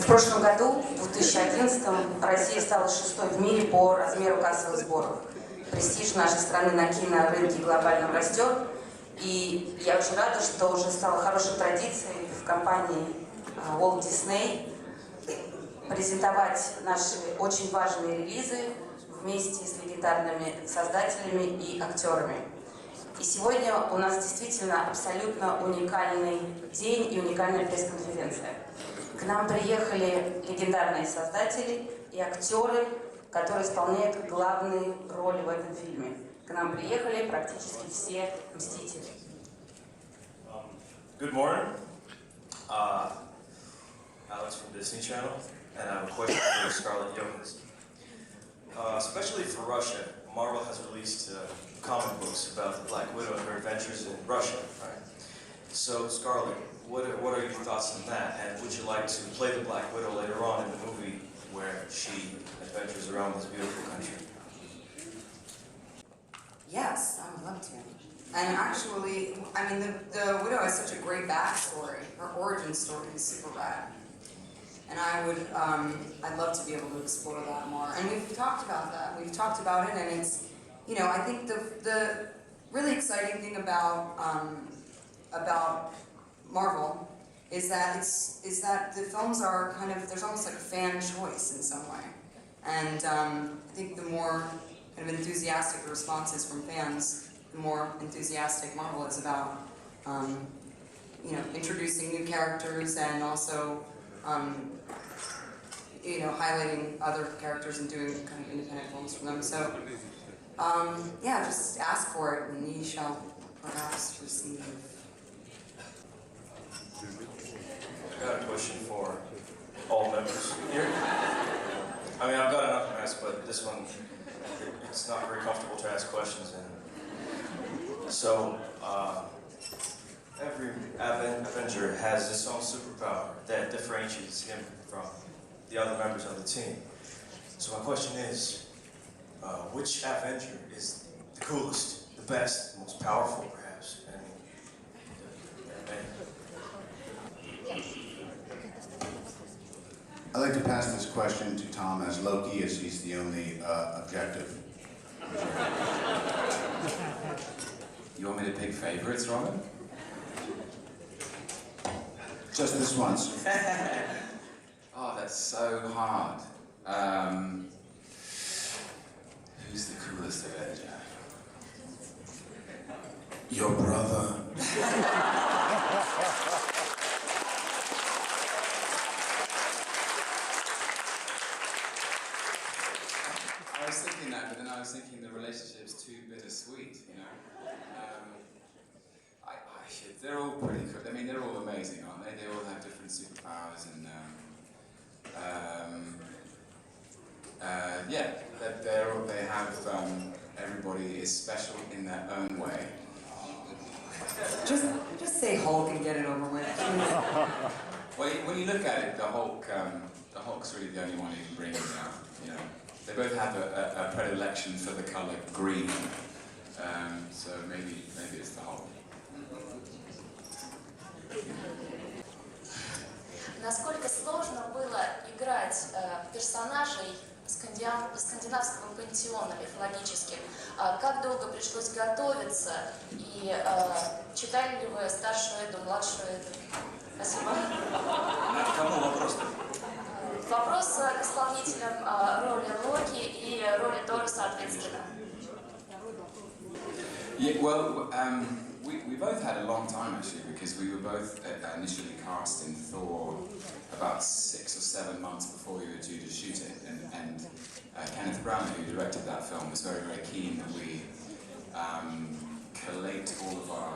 В прошлом году, в 2011, Россия стала шестой в мире по размеру кассовых сборов. Престиж нашей страны на кинорынке глобальном растет. И я очень рада, что уже стало хорошей традицией в компании Walt Disney презентовать наши очень важные релизы вместе с легендарными создателями и актерами. И сегодня у нас действительно абсолютно уникальный день и уникальная пресс-конференция. К нам приехали легендарные создатели и актеры, которые исполняют главные роли в этом фильме. К нам приехали практически все Мстители. Good morning. Alex from Disney Channel, and I have a question for Scarlett Johansson. Especially for Russia, Marvel has released comic books about the Black Widow and her adventures in Russia, right? So, Scarlett, what are your thoughts on that? And would you like to play the Black Widow later on in the movie where she adventures around this beautiful country? Yes, I would love to. And actually, I mean, the Widow has such a great backstory. Her origin story is super rad. And I'd love to be able to explore that more. And we've talked about that. We've talked about it, and it's, you know, I think the really exciting thing about Marvel is that the films are kind of, there's almost like a fan choice in some way. And I think the more kind of enthusiastic the response is from fans, the more enthusiastic Marvel is about, you know, introducing new characters and also, you know, highlighting other characters and doing kind of independent films from them. So, yeah, just ask for it and ye shall perhaps receive. I've got a question for all members here. I mean, I've got enough to ask, but this one, it's not very comfortable to ask questions in. So, every Avenger has his own superpower that differentiates him from the other members of the team. So my question is, which Avenger is the coolest, the best, the most powerful, perhaps? I'd like to pass this question to Tom as Loki, as he's the only objective. You want me to pick favorites, Robin? Just this once. Oh, that's so hard. Who's the coolest Avenger? Your brother. I was thinking that, but then I was thinking the relationship's too bittersweet, you know? They're all pretty cool. I mean, they're all amazing, aren't they? They all have different superpowers and, yeah, they have, everybody is special in their own way. Just say Hulk and get it over with. Well, when you look at it, the Hulk's really the only one who can bring it down, you know? They both have a predilection for the color green, so maybe it's the Hulk. Насколько сложно было играть персонажей скандинавского пантеона мифологических? Как долго пришлось готовиться? И читали ли вы старшую Эду, младшую Эду? Спасибо. Кому вопрос-то? Вопрос к исполнителям роли Локи и роли Тора соответственно. Yeah, well, we both had a long time actually, because we were both initially cast in Thor about 6 or 7 months before we were due to shoot it, and Kenneth Branagh, who directed that film, was very, very keen that we collate all of our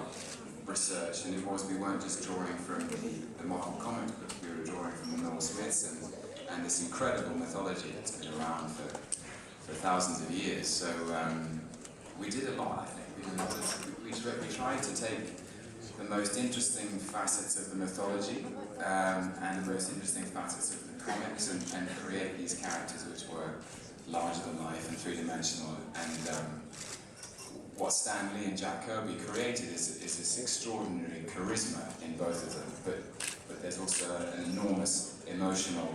research, and we weren't just drawing from the Marvel comic book, we were drawing from the Norse myths and this incredible mythology that's been around for thousands of years. So we did a lot, I think. We tried to take the most interesting facets of the mythology and the most interesting facets of the comics and create these characters which were larger than life and three-dimensional. And what Stan Lee and Jack Kirby created is this extraordinary charisma in both of them. But but there's also an enormous emotional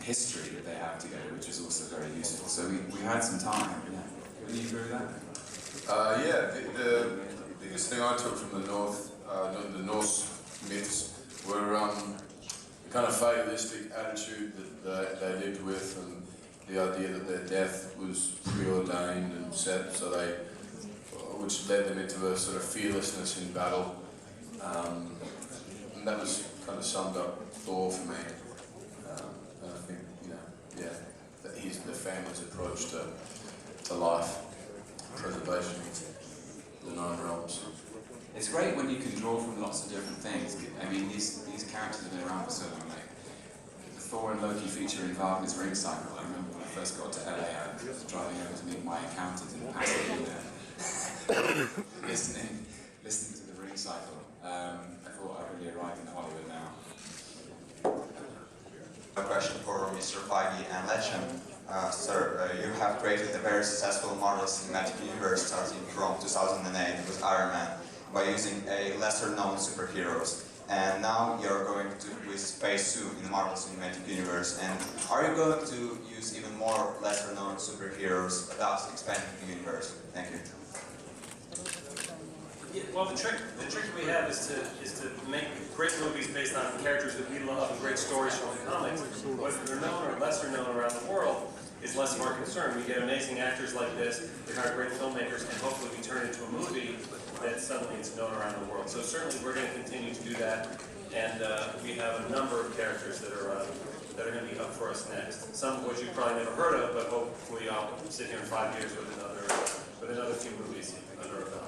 history that they have together, which is also very useful. So we had some time. Yeah. Would you agree with that? The biggest thing I took from the Norse myths were the kind of fatalistic attitude that they lived with, and the idea that their death was preordained and set, so which led them into a sort of fearlessness in battle. And that was kind of summed up Thor for me. And I think, that the family's approach to life, preservation, the nine realms. It's great when you can draw from lots of different things. I mean, these characters have been around for so long. Like the Thor and Loki feature in Wagner's Ring Cycle. I remember when I first got to LA, I was driving over to meet my accountant in Pasadena, listening to the Ring Cycle. I thought I really arrived in Hollywood now. A question for Mr. Feige and Lechem. Sir, you have created a very successful Marvel Cinematic Universe starting from 2008 with Iron Man by using a lesser-known superheroes. And now you're going to with Phase 2 in the Marvel Cinematic Universe. And are you going to use even more lesser-known superheroes, thus expanding the universe? Thank you. Yeah, well, the trick we have is to make great movies based on characters that we love and great stories from the comics. Whether they're known or lesser known around the world is less of our concern. We get amazing actors like this, we hire great filmmakers, and hopefully we turn it into a movie that suddenly is known around the world. So certainly we're going to continue to do that, and we have a number of characters that are going to be up for us next. Some of which you've probably never heard of, but hopefully I'll sit here in 5 years with another few movies under our belt.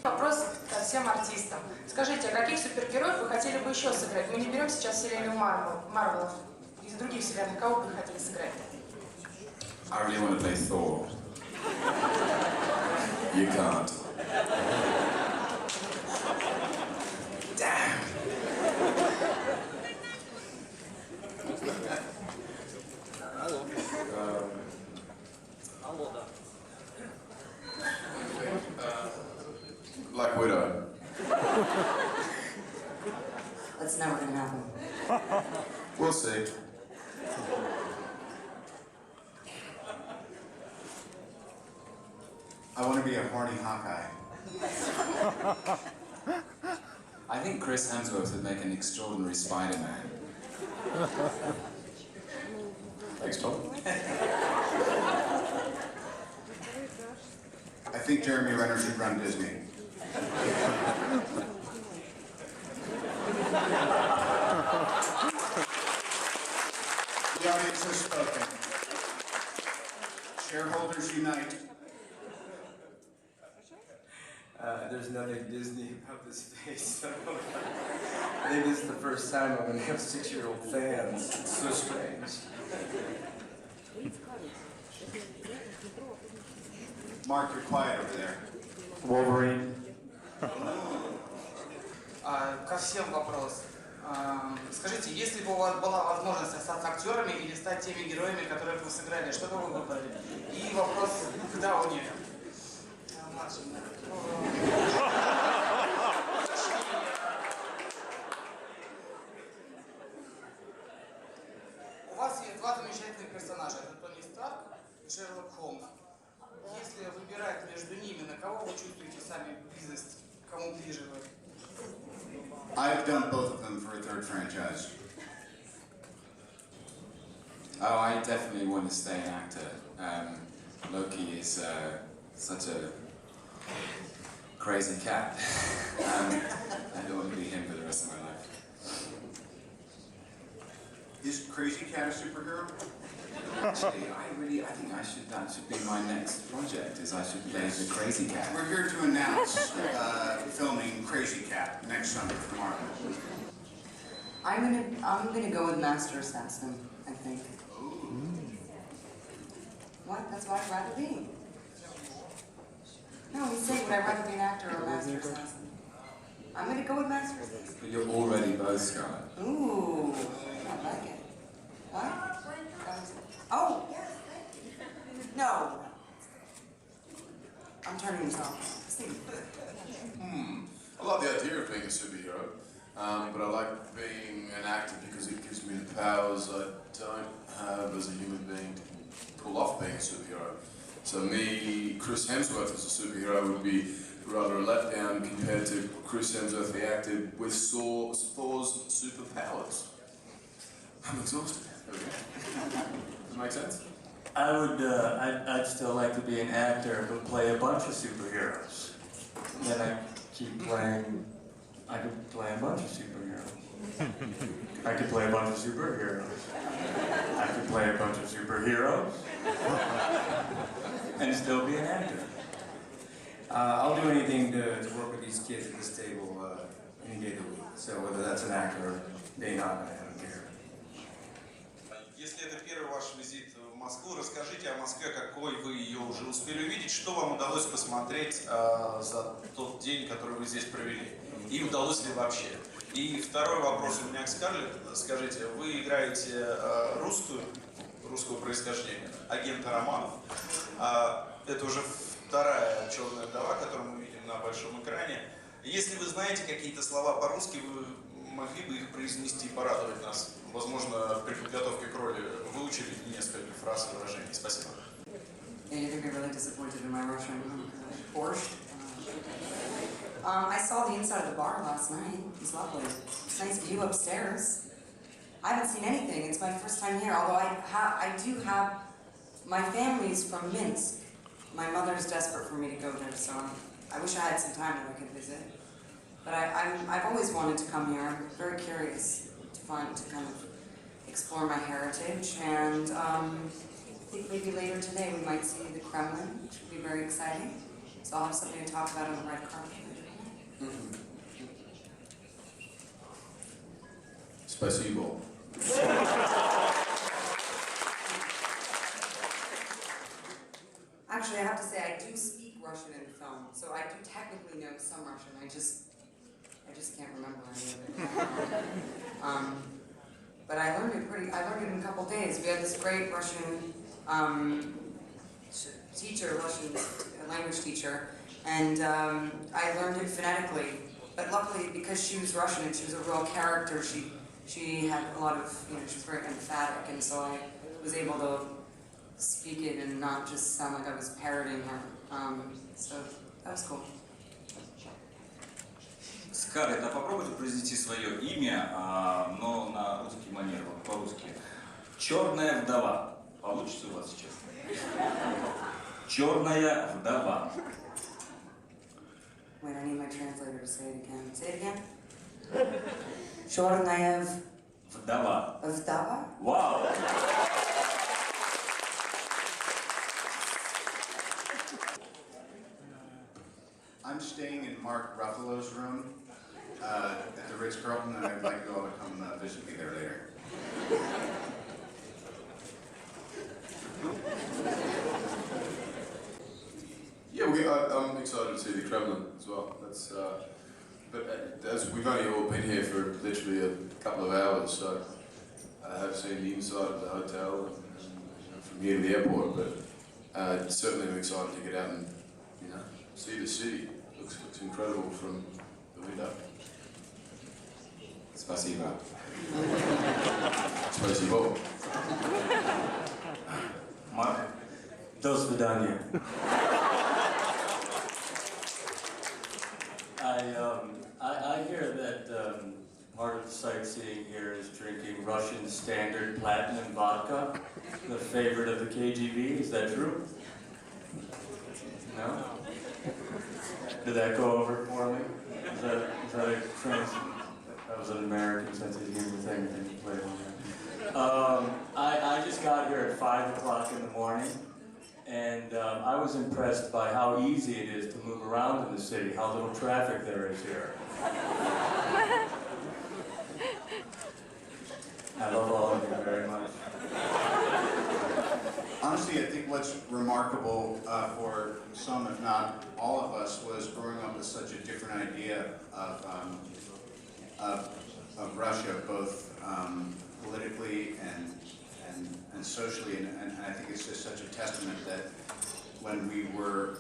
Вопрос ко всем артистам. Скажите, а каких супергероев вы хотели бы еще сыграть? Мы не берем сейчас вселенную Марвелов. Из других вселенных, кого бы вы хотели сыграть? I really want to play Thor. You can't. Damn! Black Widow. That's never gonna happen. We'll see. I want to be a horny Hawkeye. I think Chris Hemsworth would make an extraordinary Spider-Man. Thanks, Tom. I think Jeremy Renner should run Disney. The audience has spoken. Shareholders unite. There's nothing Disney about this face, so I think this is the first time I'm going to have 6-year-old fans. It's so strange. Mark, you're quiet over there. Wolverine. Ко всем вопрос. Скажите, если бы у вас была возможность остаться актерами или стать теми героями, которых вы сыграли, что бы вы выбрали? И вопрос к Дауни. У вас есть два замечательных персонажа. Это Тони Старк и Шерлок Холмс. Если выбирать между ними, на кого вы чувствуете сами близость? Кому ближе вы? I've done both of them for a third franchise. Oh, I definitely want to stay an actor. Loki is such a crazy cat. I don't want to be him for the rest of my life. Is Crazy Cat a superhero? Actually, that should be my next project, is I should play the Crazy Cat. We're here to announce filming Crazy Cat next summer for Marvel. I'm gonna go with Master Assassin, I think. What? That's what I'd rather be. No, he's saying would I rather be an actor or a Master Assassin? I'm gonna go with Master Assassin. But you're already both, Scarlett. Ooh, I like it. What? Oh! No! I'm turning this off. A I like the idea of being a superhero, but I like being an actor because it gives me the powers I don't have as a human being to pull off being a superhero. So me, Chris Hemsworth as a superhero would be rather a letdown compared to Chris Hemsworth, the actor with Thor's superpowers. I'm exhausted. There we go. Does that make sense? I would, I'd still like to be an actor who play a bunch of superheroes. Then I keep playing, I could play a bunch of superheroes. I could play a bunch of superheroes. I could play a bunch of superheroes. And still be an actor. I'll do anything to work with these kids at this table any day of the week. So whether that's an actor or being on, I don't care. Если это первый ваш визит в Москву, расскажите о Москве, какой вы ее уже успели увидеть, что вам удалось посмотреть за тот день, который вы здесь провели, и удалось ли вообще. И второй вопрос у меня к Скарлетт. Скажите, вы играете русского происхождения, агента Романов. Это уже вторая черная вдова, которую мы видим на большом экране. Если вы знаете какие-то слова по-русски, вы могли бы их произнести, порадовать нас. Возможно, при подготовке к роли выучили несколько фраз и выражений. Спасибо. Yeah, you're going to be really disappointed in my Russian borscht. I saw the inside of the bar last night. It was lovely. It's a nice view upstairs. I haven't seen anything. It's my first time here, although I do have, my family's from Minsk. My mother's desperate for me to go there, so I wish I had some time that I could visit. But I've always wanted to come here. I'm very curious to kind of explore my heritage, and I think maybe later today we might see the Kremlin, which would be very exciting. So I'll have something to talk about on the red carpet. Спасибо. Actually, I have to say I do speak Russian in film, so I do technically know some Russian. I just can't remember any of it. But I learned it in a couple days. We had this great Russian teacher, Russian language teacher, and I learned it phonetically. But luckily, because she was Russian and she was a real character, she had a lot of, she was very emphatic, and so I was able to speak it and not just sound like I was parroting her. So that was cool. Скарлетт, а попробуйте произнести свое имя, но на русский манер, вот по-русски. Черная вдова. Получится у вас сейчас? Черная вдова. Wait, I need my translator to say it again. Say it again. Черная вдова. Вдова? Вау! I'm staying in Mark Ruffalo's room at the Ritz-Carlton, and I'd like you all to come visit me there later. Yeah, I'm excited to see the Kremlin as well. That's, but as we've only all been here for literally a couple of hours, so I have seen the inside of the hotel and from here to the airport. But certainly I'm excited to get out and see the city. Looks incredible from the window. Спасибо. Спасибо. Mark, до свидания. I hear that part of sightseeing here is drinking Russian standard platinum vodka, the favorite of the KGB. Is that true? No? Did that go over for me? Is that a that was an American sense of humor thing that you played on there. I just got here at 5 o'clock in the morning, and I was impressed by how easy it is to move around in the city, how little traffic there is here. I love all of you very much. Honestly, I think what's remarkable for some, if not all of us, was growing up with such a different idea of Russia, both politically and socially, and I think it's just such a testament that when we were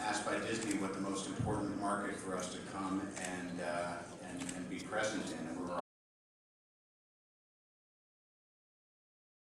asked by Disney what the most important market for us to come and be present in.